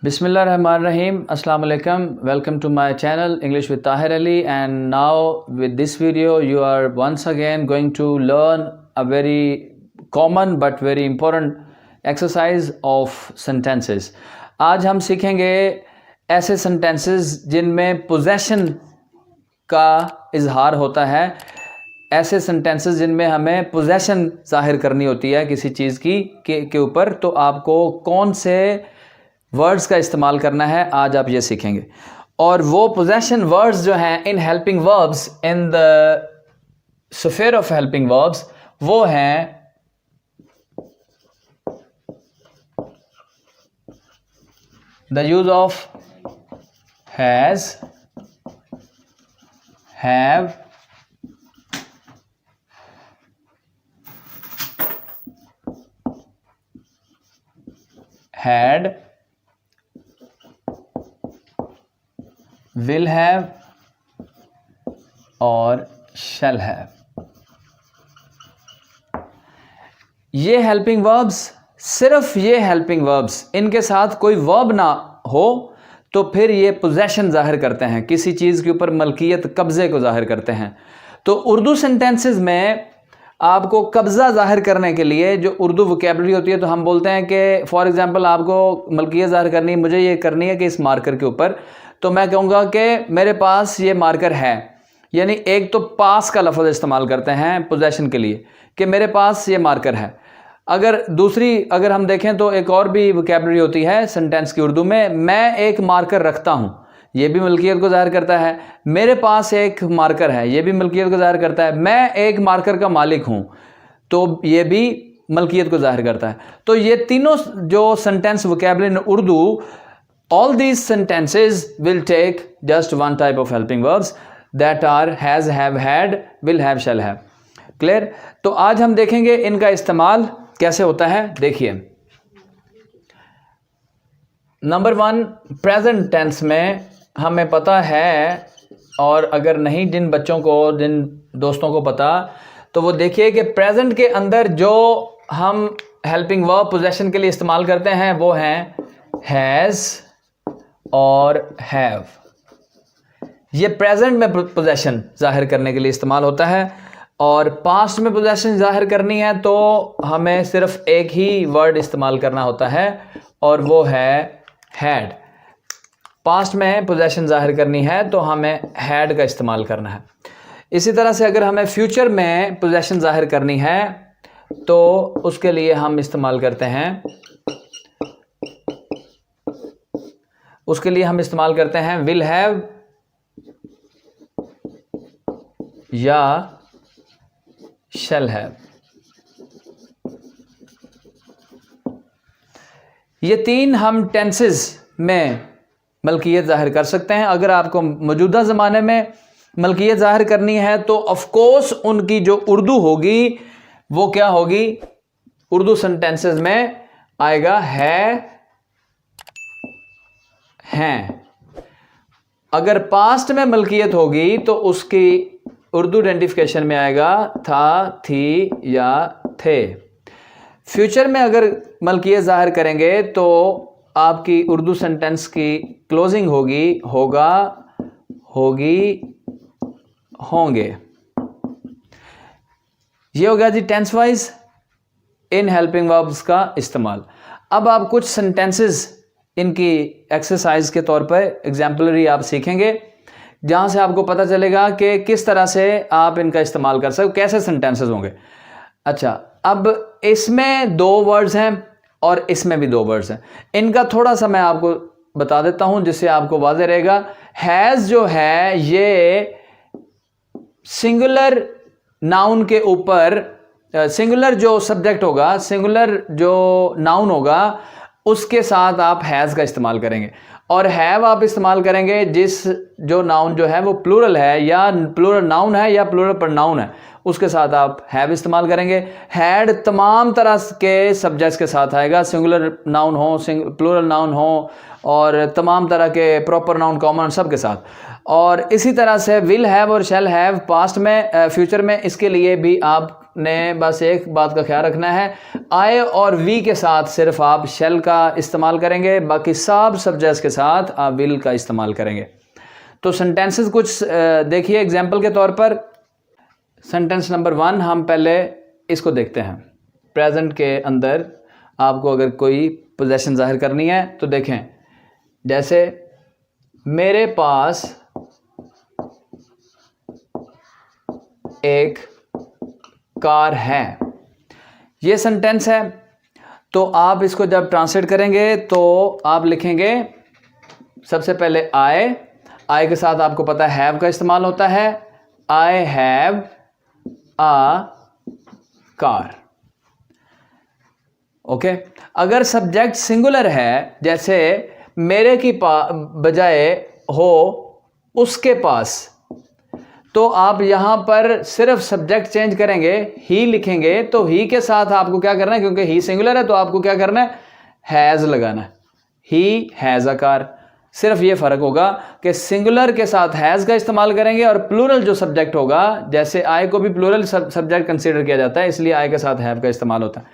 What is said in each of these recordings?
Bismillahirrahmanirrahim. Assalamu alaikum. Welcome to my channel English with Tahir Ali, and now with this video you are once again going to learn a very common but very important exercise of sentences. आज हम सीखेंगे ऐसे sentences जिनमें possession का इजहार होता है, ऐसे sentences जिनमें हमें possession जाहिर करनी होती है किसी चीज़ की के ऊपर। तो आपको कौन से वर्ड्स का इस्तेमाल करना है आज आप ये सीखेंगे। और वो पोजेशन वर्ड्स जो हैं इन helping verbs, in the sphere of helping verbs, वो हैं the use of has, have, had, will have और shall have। ये हेल्पिंग वर्ब्स, सिर्फ ये हेल्पिंग वर्ब्स, इनके साथ कोई वर्ब ना हो तो फिर ये पोजेशन जाहिर करते हैं, किसी चीज़ के ऊपर मलकियत, कब्ज़े को जाहिर करते हैं। तो उर्दू सेंटेंसेस में आपको कब्ज़ा जाहिर करने के लिए जो उर्दू वोकेबलरी होती है, तो हम बोलते हैं कि फॉर एग्ज़ाम्पल आपको मलकियत जाहिर करनी है, मुझे ये करनी है कि इस मार्कर के ऊपर, तो मैं कहूँगा कि मेरे पास ये मार्कर है। यानी एक तो पास का लफ्ज़ इस्तेमाल करते हैं पोजेशन के लिए कि मेरे पास ये मार्कर है। अगर हम देखें तो एक और भी वोकेबलरी होती है सेंटेंस की उर्दू में, मैं एक मार्कर रखता हूँ, ये भी मलकियत को ज़ाहिर करता है। मेरे पास एक मार्कर है, ये भी मलकियत को ज़ाहिर करता है। मैं एक मार्कर का मालिक हूँ, तो ये भी मलकियत को ज़ाहिर करता है। तो ये तीनों जो sentence vocabulary in Urdu, all these sentences will take just one type of helping verbs that are has, have, had, will have, shall have. Clear? तो आज हम देखेंगे इनका इस्तेमाल कैसे होता है। देखिए, नंबर 1, प्रेजेंट टेंस में हमें पता है, और अगर नहीं जिन बच्चों को, जिन दोस्तों को पता, तो वो देखिए कि प्रेजेंट के अंदर जो हम हेल्पिंग वर्ब पोजेशन के लिए इस्तेमाल करते हैं वो हैं हैज़ और हैव। ये प्रेजेंट में पोजेशन जाहिर करने के लिए इस्तेमाल होता है, और पास्ट में पोजेशन जाहिर करनी है तो हमें सिर्फ एक ही वर्ड इस्तेमाल करना होता है, और वो है हैड। पास्ट में पोजेशन जाहिर करनी है तो हमें हैड का इस्तेमाल करना है। इसी तरह से अगर हमें फ्यूचर में पोजेशन जाहिर करनी है तो उसके लिए हम इस्तेमाल करते हैं, विल हैव या शैल हैव। ये तीन हम टेंसेस में मलकियत जाहिर कर सकते हैं। अगर आपको मौजूदा ज़माने में मलकियत जाहिर करनी है तो ऑफ कोर्स उनकी जो उर्दू होगी वो क्या होगी, उर्दू सेंटेंसेस में आएगा है, हैं। अगर पास्ट में मलकियत होगी तो उसकी उर्दू आइडेंटिफिकेशन में आएगा था, थी या थे। फ्यूचर में अगर मलकियत जाहिर करेंगे तो आपकी उर्दू सेंटेंस की क्लोजिंग होगी होगा, होगी, होंगे। ये हो गया जी tense wise in helping verbs का इस्तेमाल। अब आप कुछ सेंटेंसेस इनकी एक्सरसाइज के तौर पर एग्जाम्पलरी आप सीखेंगे, जहाँ से आपको पता चलेगा कि किस तरह से आप इनका इस्तेमाल कर सकते, कैसे सेंटेंसेस होंगे। अच्छा, अब इसमें 2 वर्ड्स हैं और इसमें भी 2 वर्ड्स हैं। इनका थोड़ा सा मैं आपको बता देता हूँ जिससे आपको वाज़ेह रहेगा। हैज़ जो है ये सिंगुलर नाउन के ऊपर, सिंगुलर जो सब्जेक्ट होगा, सिंगुलर जो नाउन होगा, उसके साथ आप हैज़ का इस्तेमाल करेंगे, और हैव आप इस्तेमाल करेंगे जिस जो नाउन जो है वो प्लूरल है, या प्लूरल नाउन है या प्लूरल प्रोनाउन है, उसके साथ आप हैव इस्तेमाल करेंगे। हैड तमाम तरह के सब्जेक्ट्स के साथ आएगा, सिंगुलर नाउन हो, प्लूरल नाउन हो, और तमाम तरह के प्रॉपर नाउन, कॉमन, सब के साथ। और इसी तरह से विल हैव और शैल हैव पास्ट में, फ्यूचर में, इसके लिए भी आपने बस एक बात का ख्याल रखना है, आई और वी के साथ सिर्फ आप शैल का इस्तेमाल करेंगे, बाकी सब सब्जेक्ट्स के साथ आप विल का इस्तेमाल करेंगे। तो सेंटेंसेस कुछ देखिए एग्जाम्पल के तौर पर। सेंटेंस नंबर 1 हम पहले इसको देखते हैं। प्रेजेंट के अंदर आपको अगर कोई पोजेशन जाहिर करनी है तो देखें, जैसे मेरे पास एक कार है, ये सेंटेंस है। तो आप इसको जब ट्रांसलेट करेंगे तो आप लिखेंगे सबसे पहले आई के साथ आपको पता है हैव का इस्तेमाल होता है, I have a car. Okay, अगर सब्जेक्ट सिंगुलर है, जैसे मेरे की बजाय हो उसके पास, तो आप यहां पर सिर्फ सब्जेक्ट चेंज करेंगे, ही लिखेंगे। तो ही के साथ आपको क्या करना है, क्योंकि ही सिंगुलर है तो आपको क्या करना है, हैज लगाना है, ही हैज अ कार। सिर्फ ये फर्क होगा कि सिंगुलर के साथ हैज का इस्तेमाल करेंगे, और प्लूरल जो सब्जेक्ट होगा, जैसे आई को भी प्लूरल सब्जेक्ट कंसीडर किया जाता है, इसलिए आई के साथ हैव का इस्तेमाल होता है।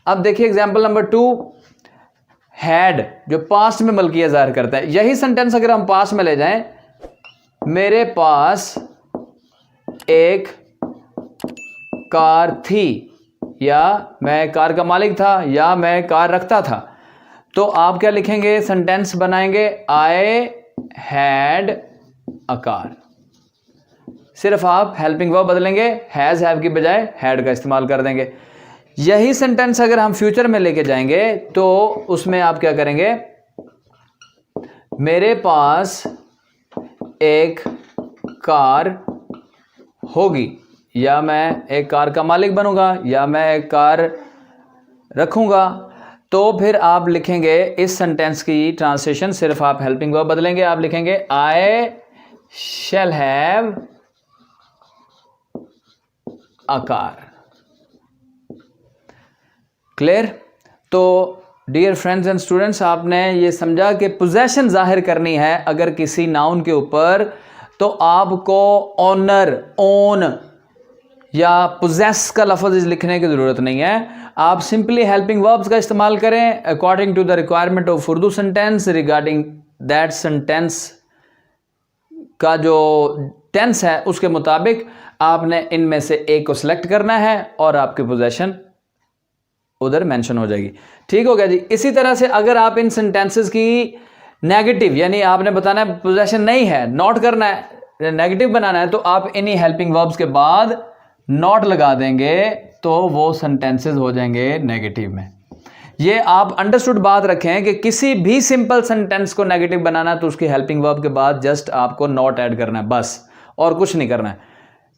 अब देखिए एग्जांपल नंबर 2, हैड जो पास्ट में मलकियत जाहिर करता है। यही सेंटेंस अगर हम पास्ट में ले जाएं, मेरे पास एक कार थी, या मैं कार का मालिक था, या मैं कार रखता था, तो आप क्या लिखेंगे, सेंटेंस बनाएंगे, आई हैड अ कार। सिर्फ आप हेल्पिंग वर्ब बदलेंगे, हैज हैव की बजाय हैड का इस्तेमाल कर देंगे। यही सेंटेंस अगर हम फ्यूचर में लेके जाएंगे तो उसमें आप क्या करेंगे, मेरे पास एक कार होगी, या मैं एक कार का मालिक बनूंगा, या मैं एक कार रखूंगा। तो फिर आप लिखेंगे इस सेंटेंस की ट्रांसलेशन, सिर्फ आप हेल्पिंग वर्ब बदलेंगे, आप लिखेंगे I shall have a car. Clear? तो डियर फ्रेंड्स एंड स्टूडेंट्स, आपने ये समझा कि पोजेशन जाहिर करनी है अगर किसी नाउन के ऊपर, तो आपको ऑनर, ओन या पोजेस का लफ्ज़ लिखने की ज़रूरत नहीं है। आप सिंपली हेल्पिंग वर्ब्स का इस्तेमाल करें according to the requirement of Urdu sentence, regarding that sentence का जो टेंस है उसके मुताबिक आपने इनमें से एक को सिलेक्ट करना है और आपकी पोजेशन उधर मेंशन हो जाएगी। ठीक हो गया जी। इसी तरह से अगर आप इन सेंटेंसेस की नेगेटिव, यानी आपने बताना है पोजेशन नहीं है, नॉट करना है, नेगेटिव बनाना है, तो आप इन्हीं हेल्पिंग वर्ब्स के बाद नॉट लगा देंगे तो वो सेंटेंसेस हो जाएंगे नेगेटिव में। ये आप अंडरस्टूड बात रखें कि किसी भी सिंपल सेंटेंस को नेगेटिव बनाना है तो उसकी हेल्पिंग वर्ब के बाद जस्ट आपको नॉट ऐड करना है बस, और कुछ नहीं करना है।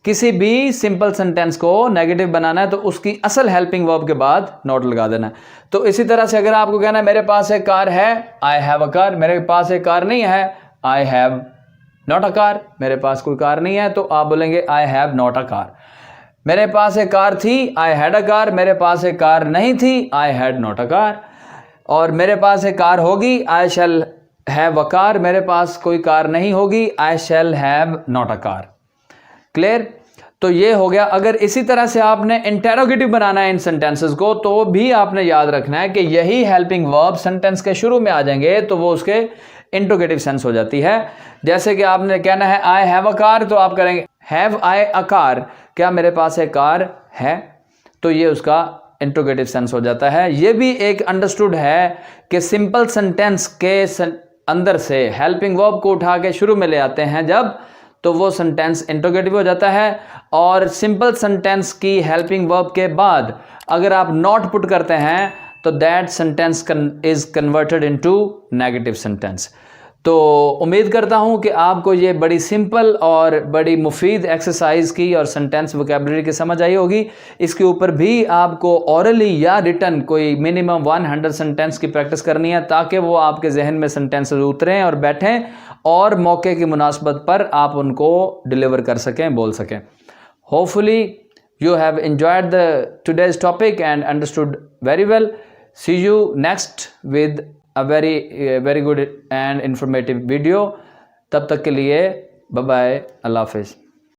किसी भी सिंपल सेंटेंस को नेगेटिव बनाना है तो उसकी असल हेल्पिंग वर्ब के बाद नॉट लगा देना है। तो इसी तरह से अगर आपको कहना है मेरे पास एक कार है, आई हैव अ कार, मेरे पास एक कार नहीं है, I have not a car, मेरे पास कोई कार नहीं है तो आप बोलेंगे I have not a car. मेरे पास एक कार थी, आई हैड अ कार, मेरे पास एक कार नहीं थी, I had not a car. और मेरे पास एक कार होगी, I shall have a car, मेरे पास कोई कार नहीं होगी, I shall have not a car. Clear? तो ये हो गया। अगर इसी तरह से आपने इंटेरोगेटिव बनाना है इन सेंटेंसेस को, तो भी आपने याद रखना है कि यही हेल्पिंग वर्ब सेंटेंस के शुरू में आ जाएंगे तो वो उसके इंट्रोगेटिव सेंस हो जाती है। जैसे कि आपने कहना है आई हैव अ कार, तो आप करेंगे हैव आई अ कार, क्या मेरे पास एक कार है, तो ये उसका इंट्रोगेटिव सेंस हो जाता है। ये भी एक अंडरस्टूड है कि सिंपल सेंटेंस के अंदर से हेल्पिंग वर्ब को उठा के शुरू में ले आते हैं जब, तो वो सेंटेंस इंट्रोगेटिव हो जाता है। और सिंपल सेंटेंस की हेल्पिंग वर्ब के बाद अगर आप नॉट पुट करते हैं तो that sentence is converted into negative sentence. तो उम्मीद करता हूं कि आपको ये बड़ी सिंपल और बड़ी मुफीद एक्सरसाइज की और सेंटेंस वोकैबुलरी की समझ आई होगी। इसके ऊपर भी आपको ऑरली या रिटन कोई मिनिमम 100 सेंटेंस की प्रैक्टिस करनी है, ताकि वो आपके जहन में सेंटेंसेस उतरें और बैठें और मौके की मुनासबत पर आप उनको डिलीवर कर सकें, बोल सकें। Hopefully you have enjoyed the today's topic and understood very well. See you next with a very good and informative video. तब तक के लिए बाय बाय, अल्लाह हाफिज़।